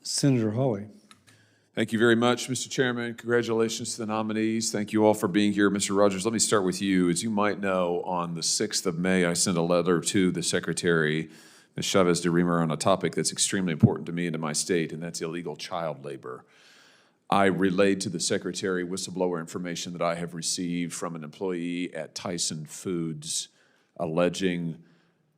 Senator Hawley. Thank you very much, Mr. Chairman. Congratulations to the nominees. Thank you all for being here. Mr. Rogers, let me start with you. As you might know, on the 6th of May, I sent a letter to the Secretary, Ms. Chavez de Remer, on a topic that's extremely important to me and to my state, and that's illegal child labor. I relayed to the Secretary whistleblower information that I have received from an employee at Tyson Foods alleging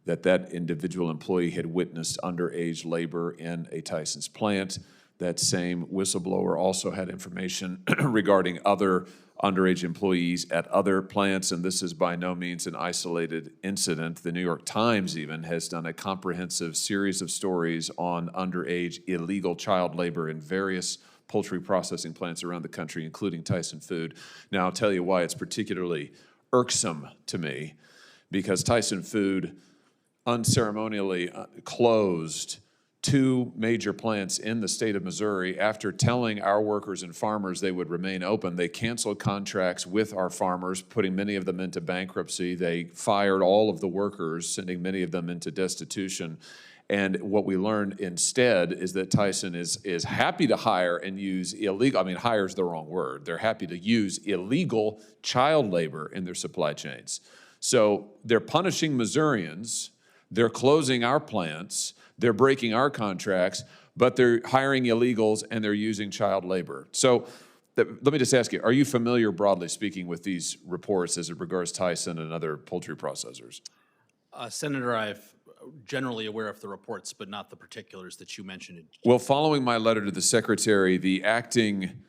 that that individual employee had witnessed underage labor in a Tyson's plant. That same whistleblower also had information regarding other underage employees at other plants, and this is by no means an isolated incident. The New York Times even has done a comprehensive series of stories on underage illegal child labor in various poultry processing plants around the country, including Tyson Food. Now, I'll tell you why it's particularly irksome to me, because Tyson Food unceremonially closed two major plants in the state of Missouri after telling our workers and farmers they would remain open. They canceled contracts with our farmers, putting many of them into bankruptcy. They fired all of the workers, sending many of them into destitution. And what we learned instead is that Tyson is happy to hire and use illegal, I mean, hire is the wrong word. They're happy to use illegal child labor in their supply chains. So they're punishing Missourians, they're closing our plants, they're breaking our contracts, but they're hiring illegals and they're using child labor. So let me just ask you, are you familiar, broadly speaking, with these reports as it regards Tyson and other poultry processors? Senator, I'm generally aware of the reports, but not the particulars that you mentioned. Well, following my letter to the Secretary, the acting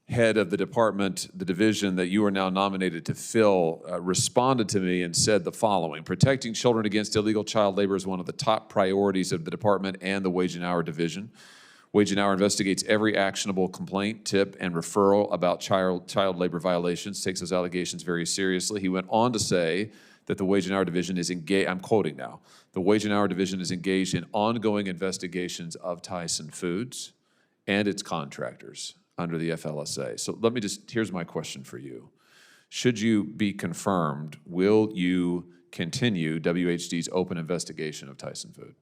head of the department, the division that you are now nominated to fill, responded to me and said the following: protecting children against illegal child labor is one of the top priorities of the department and the Wage and Hour Division. Wage and Hour investigates every actionable complaint, tip, and referral about child labor violations, takes those allegations very seriously. He went on to say that the Wage and Hour Division is engaged, I'm quoting now, the Wage and Hour Division is engaged in ongoing investigations of Tyson Foods and its contractors under the FLSA. So let me just, here's my question for you. Should you be confirmed, will you continue WHD's open investigation of Tyson Food?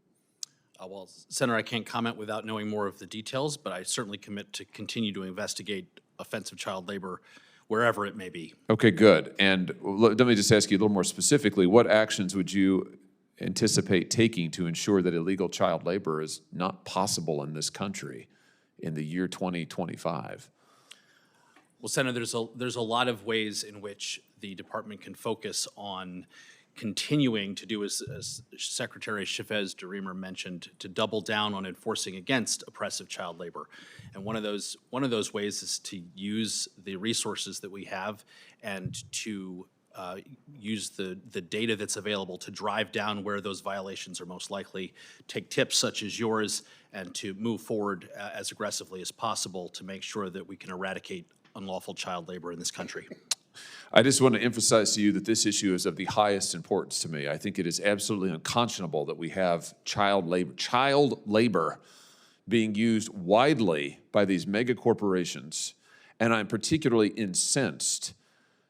Well, Senator, I can't comment without knowing more of the details, but I certainly commit to continue to investigate offensive child labor wherever it may be. Okay, good. And let me just ask you a little more specifically, what actions would you anticipate taking to ensure that illegal child labor is not possible in this country in the year 2025? Well, Senator, there's a lot of ways in which the department can focus on continuing to do, as Secretary Chavez de Remer mentioned, to double down on enforcing against oppressive child labor. And one of those ways is to use the resources that we have and to use the data that's available to drive down where those violations are most likely, take tips such as yours, and to move forward as aggressively as possible to make sure that we can eradicate unlawful child labor in this country. I just want to emphasize to you that this issue is of the highest importance to me. I think it is absolutely unconscionable that we have child labor being used widely by these mega corporations, and I'm particularly incensed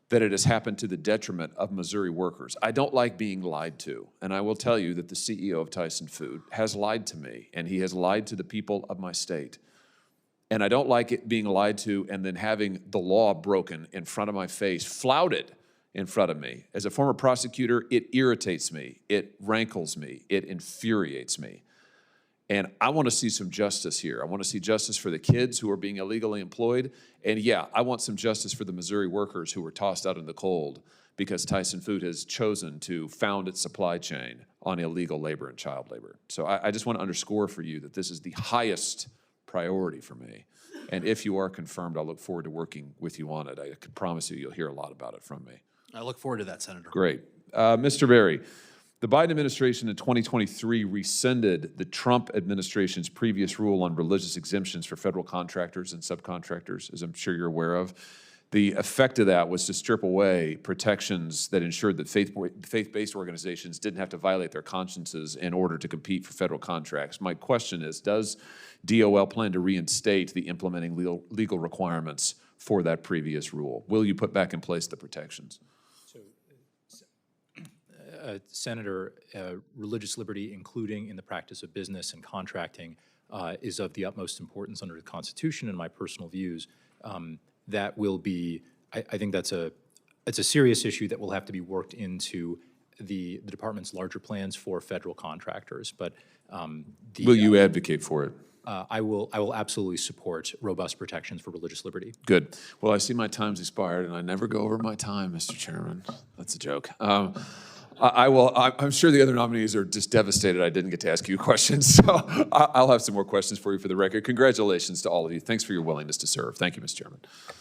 that it has happened to the detriment of Missouri workers. I don't like being lied to, and I will tell you that the CEO of Tyson Food has lied to me, and he has lied to the people of my state. And I don't like it being lied to and then having the law broken in front of my face, flouted in front of me. As a former prosecutor, it irritates me, it rankles me, it infuriates me. And I want to see some justice here. I want to see justice for the kids who are being illegally employed. And yeah, I want some justice for the Missouri workers who were tossed out in the cold because Tyson Food has chosen to found its supply chain on illegal labor and child labor. So I just want to underscore for you that this is the highest priority for me. And if you are confirmed, I'll look forward to working with you on it. I can promise you, you'll hear a lot about it from me. I look forward to that, Senator. Great. Mr. Berry, the Biden administration in 2023 rescinded the Trump administration's previous rule on religious exemptions for federal contractors and subcontractors, as I'm sure you're aware of. The effect of that was to strip away protections that ensured that faith-based organizations didn't have to violate their consciences in order to compete for federal contracts. My question is, does DOL plan to reinstate the implementing legal requirements for that previous rule? Will you put back in place the protections? Senator, religious liberty, including in the practice of business and contracting, is of the utmost importance under the Constitution and my personal views. That will be, I think it's a serious issue that will have to be worked into the department's larger plans for federal contractors. But Will you advocate for it? I will absolutely support robust protections for religious liberty. Good. Well, I see my time's expired, and I never go over my time, Mr. Chairman. That's a joke. I'm sure the other nominees are just devastated I didn't get to ask you questions, so I'll have some more questions for you for the record. Congratulations to all of you. Thanks for your willingness to serve. Thank you, Mr. Chairman.